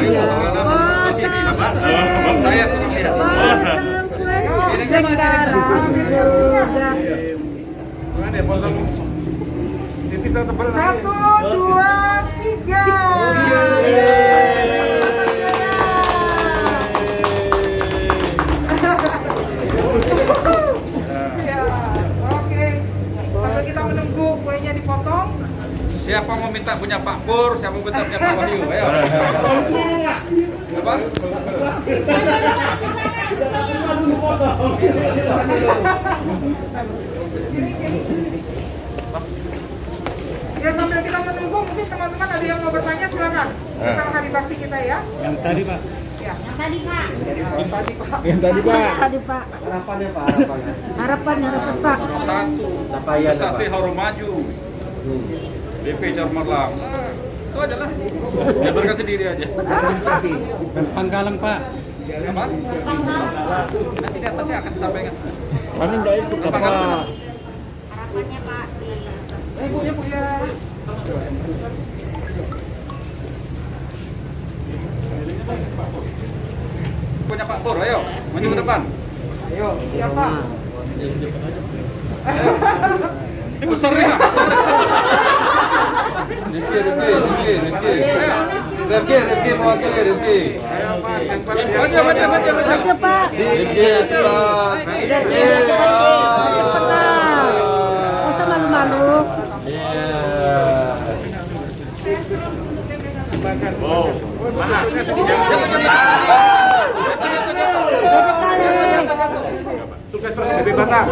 iya. Sekarang sudah. Satu, dua, tiga. Ya, oke. Sambil kita menunggu kuenya dipotong. Siapa mau minta punya Pak Pur, siapa mau minta punya Pak Wahyu? Ayo. Apa? Ya, sambil kita menunggu, mungkin teman-teman ada yang mau bertanya, silakan. Tentang hari bakti kita ya. Yang tadi Pak. Ya. Yang tadi Pak. Yang tadi Pak. Tadi Pak. Harapannya Pak, harapannya. Harapan Pak. Satu. Capaian apa? Prestasi Harum Maju. BP Jarmalang. Itu aja lah. Jabarkan sendiri aja. Pangkalan Pak. Apa? Nanti di atasnya akan disampaikan. Kami nggak ikut apa. Harapannya Pak. Ibu ya. Punya Pak Pur, ayo. Maju ke depan. Ayo, siapa? Ini besar nih, besar. Rifki, mewakili Rifki. Maju Pak. Cepetan. Nggak usah malu-malu. Sukses terus BP Batam.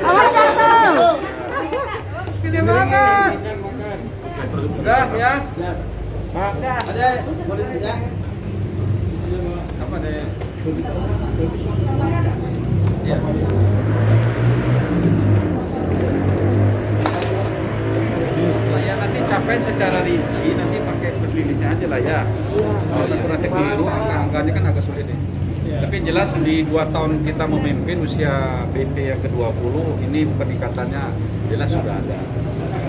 Awas jatuh. Gede banget. Udah ya. Pak. Ada, boleh tidak? Apa deh? Ya. Ya nanti capai secara rinci nanti pakai plus limitnya aja lah ya. Kalau nanti keliru angka-angkanya kan agak sulit nih. Tapi yang jelas di 2 tahun kita memimpin usia BP yang ke-20 ini peningkatannya jelas sudah ada.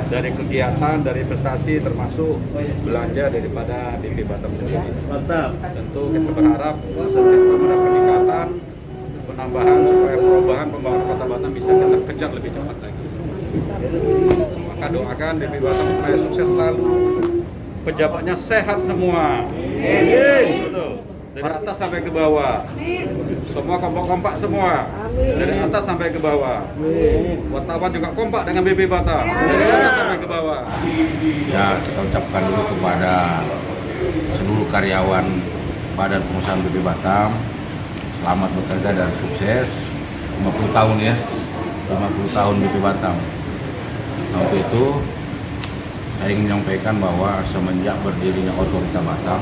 Dari kegiatan, dari prestasi termasuk belanja daripada BP Batam sendiri. Mantap. Tentu kita berharap ada peningkatan, penambahan supaya perubahan pembangunan Kota Batam bisa kita kejar lebih cepat lagi. Maka doakan BP Batam supaya sukses selalu, pejabatnya sehat semua. Betul. Dari atas sampai ke bawah. Semua kompak-kompak semua. Dari atas sampai ke bawah. Wartawan juga kompak dengan BP Batam. Dari atas sampai ke bawah. Ya, kita ucapkan dulu kepada seluruh karyawan Badan Pengusahaan BP Batam, selamat bekerja dan sukses. 50 tahun ya, 50 tahun BP Batam. Nah, untuk itu saya ingin menyampaikan bahwa semenjak berdirinya Otorita Batam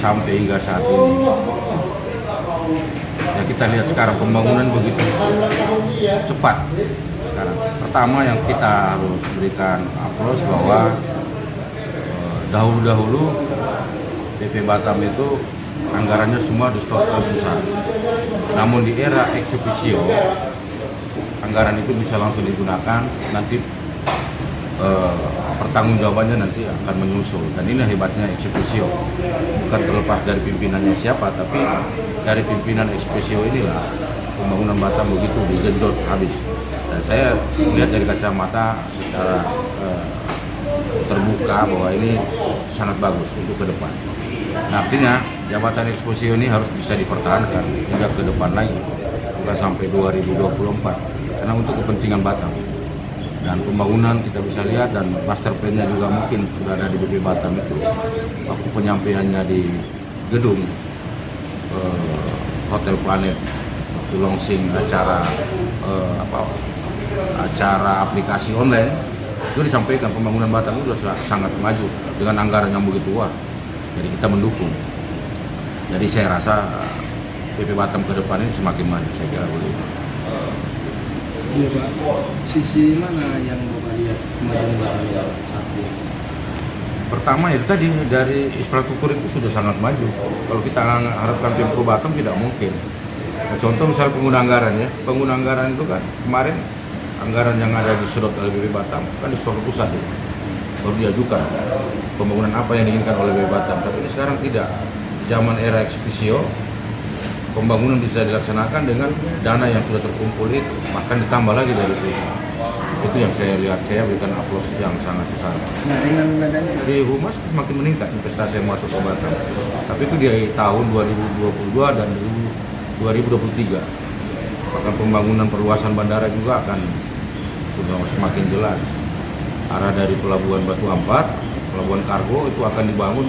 sampai hingga saat ini, ya kita lihat sekarang pembangunan begitu cepat. Sekarang pertama yang kita harus berikan aplaus bahwa dahulu-dahulu BP Batam itu anggarannya semua disetor pusat. Namun di era eksekusi anggaran itu bisa langsung digunakan, nanti pertanggungjawabannya nanti akan menyusul. Dan ini hebatnya eksekusi, bukan terlepas dari pimpinannya siapa, tapi dari pimpinan eksekusi inilah pembangunan Batam begitu digenjot habis. Dan saya melihat dari kacamata secara terbuka bahwa ini sangat bagus untuk ke depan. Nah, artinya jabatan eksekusi ini harus bisa dipertahankan hingga ke depan lagi, bukan sampai 2024, karena untuk kepentingan Batam. Dan pembangunan kita bisa lihat, dan master plan-nya juga mungkin sudah ada di BP Batam itu. Waktu penyampaiannya di gedung Hotel Planet, waktu launching acara acara aplikasi online, itu disampaikan pembangunan Batam itu sudah sangat maju dengan anggaran yang begitu wah. Jadi kita mendukung. Jadi saya rasa BP Batam ke depan ini semakin maju, saya kira begitu. Iya Pak, sisi mana yang Bapak lihat kemajuan Batam saat ini? Pertama itu tadi dari infrastruktur itu sudah sangat maju. Kalau kita harapkan Pemprov Batam tidak mungkin. Nah, contoh misalnya pengguna anggaran ya, pengguna anggaran itu kan kemarin anggaran yang ada disedot oleh BP Batam kan di setor pusat ya, baru diajukan. pembangunan apa yang diinginkan oleh BP Batam. Tapi ini sekarang tidak. Zaman era ekspisio, pembangunan bisa dilaksanakan dengan dana yang sudah terkumpul itu, bahkan ditambah lagi dari itu. Itu yang saya lihat, saya berikan aplaus yang sangat besar. Nah, dengan adanya Di Humas semakin meningkat investasi yang masuk ke Batam. Tapi itu di tahun 2022 dan 2023. Bahkan pembangunan perluasan bandara juga akan sudah semakin jelas. Arah dari Pelabuhan Batu Ampar, Pelabuhan Kargo itu akan dibangun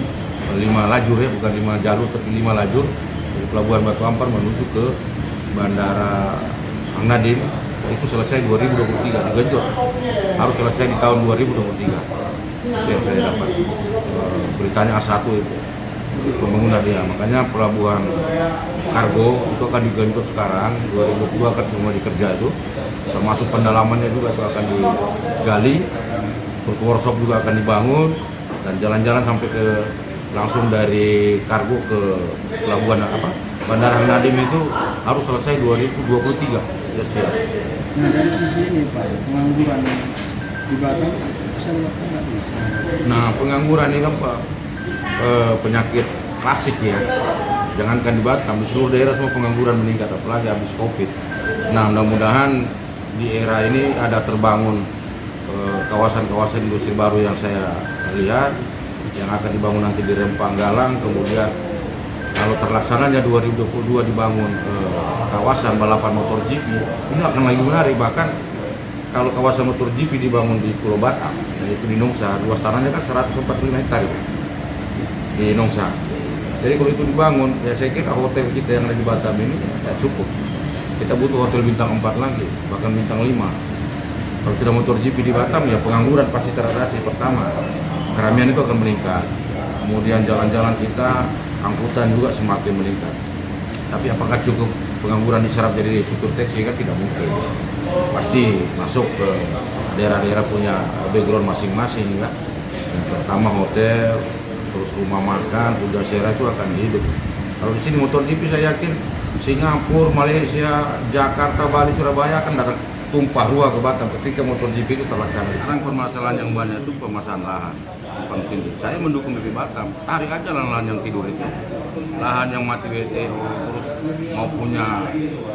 5 lajur ya, bukan 5 jalur tapi 5 lajur dari Pelabuhan Batu Ampar menuju ke Bandara Hang Nadim. Itu selesai 2023, digenjot harus selesai di tahun 2023. Itu yang saya dapat beritanya A1 itu pembangunan dia. Makanya Pelabuhan Kargo itu akan digenjot sekarang 2022 akan semua dikerja itu, termasuk pendalamannya juga itu akan digali, terus workshop juga akan dibangun, dan jalan-jalan sampai ke langsung dari kargo ke pelabuhan Bandara Hang Nadim itu harus selesai 2023. Ya, siap. Nah, dari sisi ini Pak, pengangguran di Batam bisa melakukan nggak bisa? Nah, pengangguran ini kan Pak penyakit klasik ya. Jangankan di Batam, di seluruh daerah semua pengangguran meningkat, apalagi habis Covid. Nah, mudah-mudahan di era ini ada terbangun kawasan-kawasan industri baru yang saya lihat, yang akan dibangun nanti di Rempang Galang, kemudian kalau terlaksananya 2022 dibangun kawasan balapan motor GP, ini akan lagi menarik. Bahkan kalau kawasan motor GP dibangun di Pulau Batam, yaitu di Nongsa, luas tanahnya kan 145 hektar di Nongsa. Jadi kalau itu dibangun, ya saya kira hotel kita yang ada di Batam ini ya cukup. Kita butuh hotel bintang 4 lagi, bahkan bintang 5. Kalau sudah motor GP di Batam, ya pengangguran pasti teratasi. Pertama, keramaian itu akan meningkat. Kemudian jalan-jalan kita, angkutan juga semakin meningkat. Tapi apakah cukup pengangguran diserap jadi supir taksi? Kan tidak mungkin. Pasti masuk ke daerah-daerah punya background masing-masing kan. Yang pertama hotel, terus rumah makan, pujasera itu akan hidup. Kalau di sini motor GP saya yakin Singapura, Malaysia, Jakarta, Bali, Surabaya akan datang tumpah ruah ke Batam ketika motor GP itu terlaksana. Sekarang permasalahan yang banyak itu permasalahan lahan. Penting. Saya mendukung BP Batam, tarik aja lahan yang tidur itu, lahan yang mati WTO, terus mau punya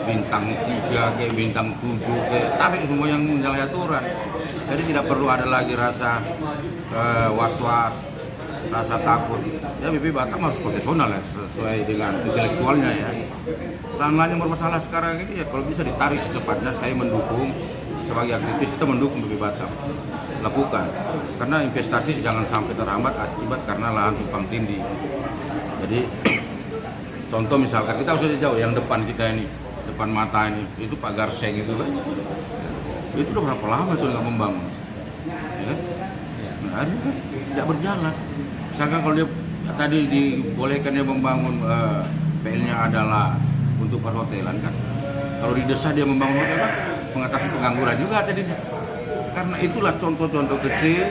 bintang 3 ke bintang 7 ke, tarik semua yang menyalahi aturan. Jadi tidak perlu ada lagi rasa was-was, rasa takut. Ya BP Batam harus profesional ya, sesuai dengan intelektualnya ya. Lahan-lahan yang bermasalah sekarang ini ya kalau bisa ditarik secepatnya, saya mendukung. Sebagai aktivis kita mendukung BP Batam lakukan, karena investasi jangan sampai terhambat akibat karena lahan tumpang tindih. Jadi contoh misalkan kita usah jauh, yang depan kita ini, depan mata ini, itu Pak Garseng itu kan, itu udah berapa lama itu nggak membangun, ya kan? Nah, kan tidak berjalan. Misalkan kalau dia tadi dibolehkan dia membangun PL-nya adalah untuk perhotelan kan, kalau di desa dia membangun hotel kan mengatasi pengangguran juga tadinya. Karena itulah contoh-contoh kecil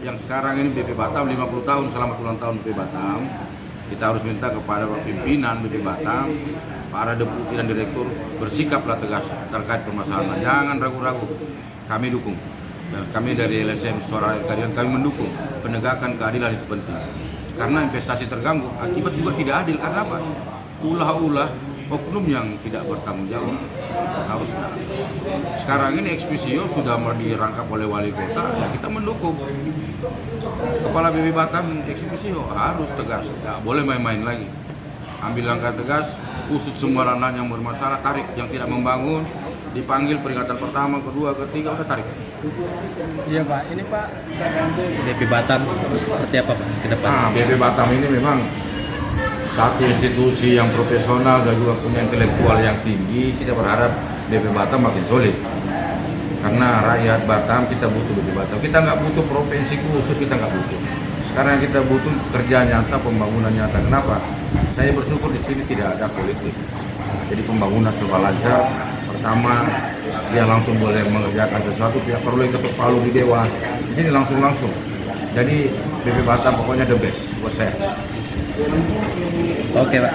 yang sekarang ini BP Batam 50 tahun, selamat ulang tahun BP Batam. Kita harus minta kepada pimpinan BP Batam, para deputi dan direktur bersikaplah tegas terkait permasalahan. Jangan ragu-ragu. Kami dukung. Dan kami dari LSM Suara Keadilan kami mendukung penegakan keadilan itu penting. Karena investasi terganggu akibat juga tidak adil. Karena apa? Ulah-ulah oknum yang tidak bertanggung jawab. Harus sekarang ini ekspisio sudah dirangkap oleh wali kota, ya kita mendukung. Kepala BP Batam ekspisio harus tegas, tidak boleh main-main lagi. Ambil langkah tegas, usut semua lahan yang bermasalah, tarik. Yang tidak membangun dipanggil peringatan pertama, kedua, ketiga, udah tarik. Iya Pak, ini Pak BP Batam seperti apa Pak ke depan? Nah, BP Batam ini memang satu institusi yang profesional dan juga punya intelektual yang tinggi. Kita berharap BP Batam makin solid. Karena rakyat Batam kita butuh BP Batam. Kita nggak butuh provinsi khusus, kita nggak butuh. Sekarang kita butuh kerja nyata, pembangunan nyata. Kenapa? Saya bersyukur di sini tidak ada politik. Jadi pembangunan serba lancar. Pertama, dia langsung boleh mengerjakan sesuatu, tidak perlu ketuk palu di dewan. Di sini langsung. Jadi BP Batam pokoknya the best buat saya. Oke Pak.